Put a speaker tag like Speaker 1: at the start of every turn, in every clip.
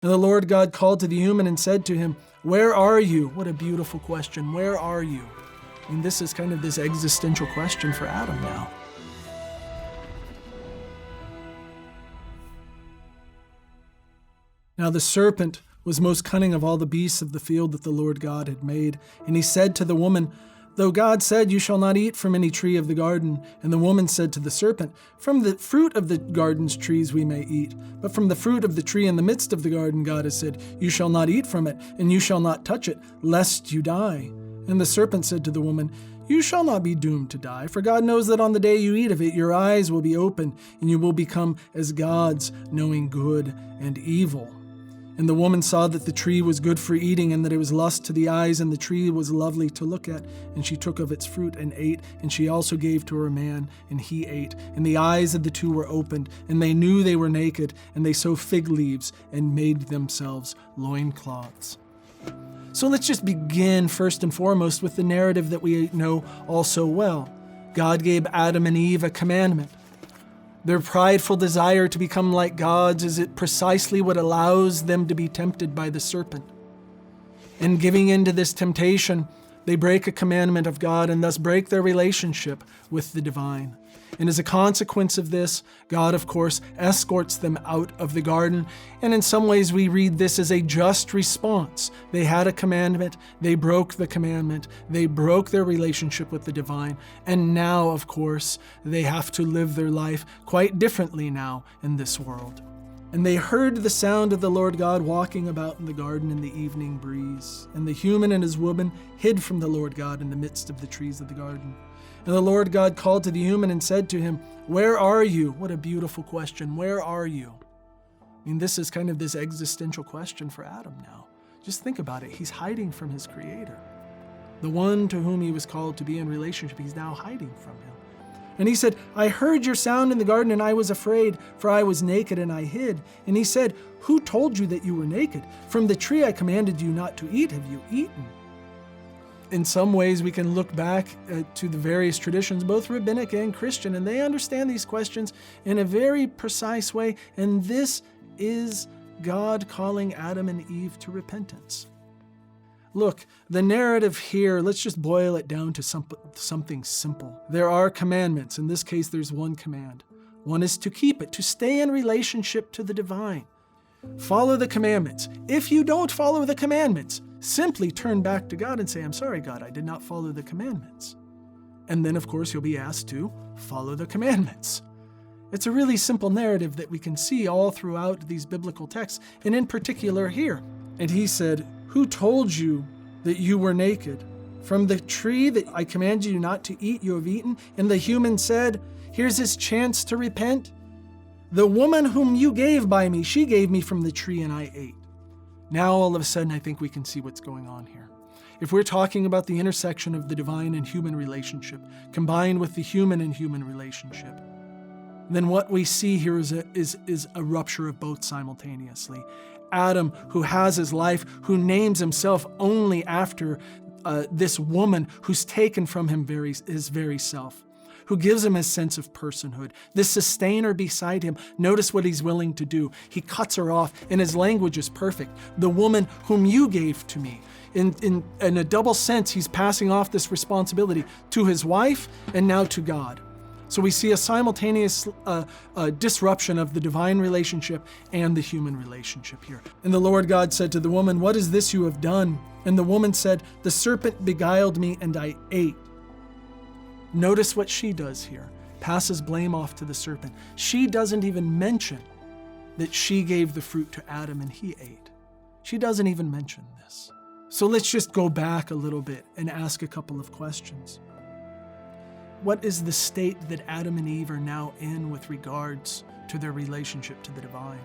Speaker 1: And the Lord God called to the human and said to him, "Where are you?" What a beautiful question. Where are you? I mean, this is kind of this existential question for Adam now. Now the serpent was most cunning of all the beasts of the field that the Lord God had made. And he said to the woman, "Though God said, 'You shall not eat from any tree of the garden,' and the woman said to the serpent, 'From the fruit of the garden's trees we may eat. But from the fruit of the tree in the midst of the garden, God has said, You shall not eat from it, and you shall not touch it, lest you die.' And the serpent said to the woman, 'You shall not be doomed to die, for God knows that on the day you eat of it, your eyes will be opened, and you will become as gods, knowing good and evil.' And the woman saw that the tree was good for eating, and that it was lust to the eyes, and the tree was lovely to look at. And she took of its fruit and ate, and she also gave to her man, and he ate. And the eyes of the two were opened, and they knew they were naked, and they sewed fig leaves and made themselves loincloths." So let's just begin first and foremost with the narrative that we know all so well. God gave Adam and Eve a commandment. Their prideful desire to become like gods is precisely what allows them to be tempted by the serpent. In giving in to this temptation, they break a commandment of God and thus break their relationship with the divine. And as a consequence of this, God, of course, escorts them out of the garden. And in some ways, we read this as a just response. They had a commandment. They broke the commandment. They broke their relationship with the divine. And now, of course, they have to live their life quite differently now in this world. And they heard the sound of the Lord God walking about in the garden in the evening breeze. And the human and his woman hid from the Lord God in the midst of the trees of the garden. And the Lord God called to the human and said to him, "Where are you?" What a beautiful question. Where are you? I mean, this is kind of this existential question for Adam now. Just think about it. He's hiding from his Creator. The one to whom he was called to be in relationship, he's now hiding from him. And he said, "I heard your sound in the garden and I was afraid, for I was naked and I hid." And he said, "Who told you that you were naked? From the tree I commanded you not to eat, have you eaten?" In some ways, we can look back to the various traditions, both rabbinic and Christian, and they understand these questions in a very precise way. And this is God calling Adam and Eve to repentance. Look, the narrative here, let's just boil it down to something simple. There are commandments. In this case, there's one command. One is to keep it, to stay in relationship to the divine. Follow the commandments. If you don't follow the commandments, simply turn back to God and say, "I'm sorry, God, I did not follow the commandments." And then, of course, you'll be asked to follow the commandments. It's a really simple narrative that we can see all throughout these biblical texts, and in particular here. And he said, "Who told you that you were naked? From the tree that I commanded you not to eat, you have eaten." And the human said, here's his chance to repent. "The woman whom you gave by me, she gave me from the tree and I ate." Now, all of a sudden, I think we can see what's going on here. If we're talking about the intersection of the divine and human relationship, combined with the human and human relationship, then what we see here is a rupture of both simultaneously. Adam, who has his life, who names himself only after this woman who's taken from him his very self, who gives him his sense of personhood, this sustainer beside him. Notice what he's willing to do. He cuts her off, and his language is perfect. "The woman whom you gave to me." In a double sense, he's passing off this responsibility to his wife and now to God. So we see a simultaneous disruption of the divine relationship and the human relationship here. And the Lord God said to the woman, "What is this you have done?" And the woman said, "The serpent beguiled me and I ate." Notice what she does here. Passes blame off to the serpent. She doesn't even mention that she gave the fruit to Adam and he ate. She doesn't even mention this. So let's just go back a little bit and ask a couple of questions. What is the state that Adam and Eve are now in with regards to their relationship to the divine?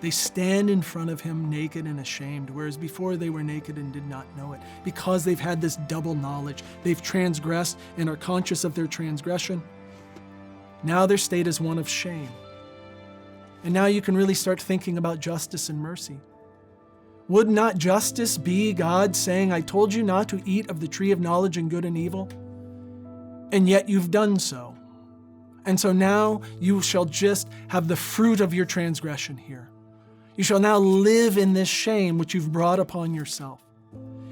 Speaker 1: They stand in front of him naked and ashamed, whereas before they were naked and did not know it, because they've had this double knowledge. They've transgressed and are conscious of their transgression. Now their state is one of shame. And now you can really start thinking about justice and mercy. Would not justice be God saying, "I told you not to eat of the tree of knowledge and good and evil, and yet you've done so. And so now you shall just have the fruit of your transgression here. You shall now live in this shame which you've brought upon yourself.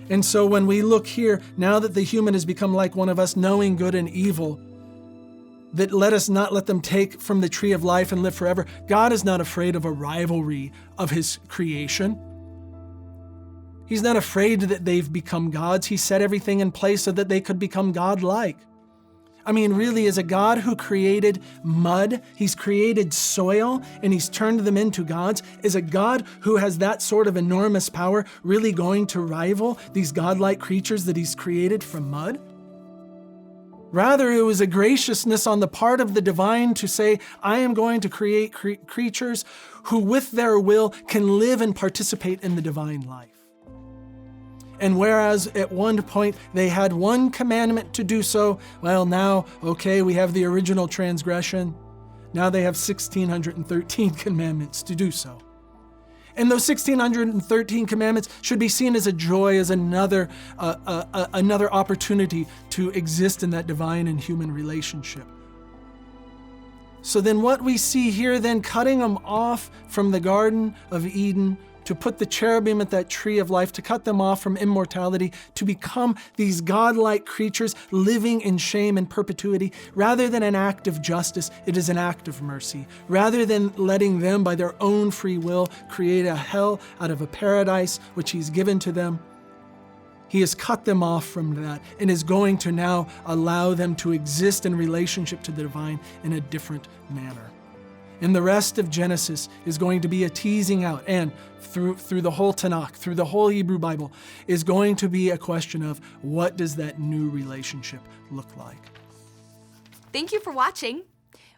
Speaker 1: And so when we look here, now that the human has become like one of us, knowing good and evil, that let us not let them take from the tree of life and live forever. God is not afraid of a rivalry of his creation. He's not afraid that they've become gods. He set everything in place so that they could become God-like. I mean, really, as a God who created mud, he's created soil, and he's turned them into gods, is a God who has that sort of enormous power really going to rival these godlike creatures that he's created from mud? Rather, it was a graciousness on the part of the divine to say, I am going to create creatures who with their will can live and participate in the divine life. And whereas at one point they had one commandment to do so, well now, okay, we have the original transgression. Now they have 1,613 commandments to do so. And those 1,613 commandments should be seen as a joy, as another opportunity to exist in that divine and human relationship. So then what we see here then, cutting them off from the Garden of Eden, to put the cherubim at that tree of life, to cut them off from immortality, to become these godlike creatures living in shame and perpetuity. Rather than an act of justice, it is an act of mercy. Rather than letting them by their own free will create a hell out of a paradise which he's given to them, he has cut them off from that and is going to now allow them to exist in relationship to the divine in a different manner. And the rest of Genesis is going to be a teasing out, and through the whole Tanakh, through the whole Hebrew Bible, is going to be a question of what does that new relationship look like?
Speaker 2: Thank you for watching.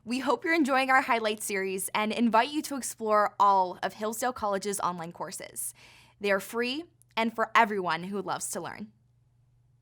Speaker 2: We hope you're enjoying our highlight series and invite you to explore all of Hillsdale College's online courses. They are free and for everyone who loves to learn.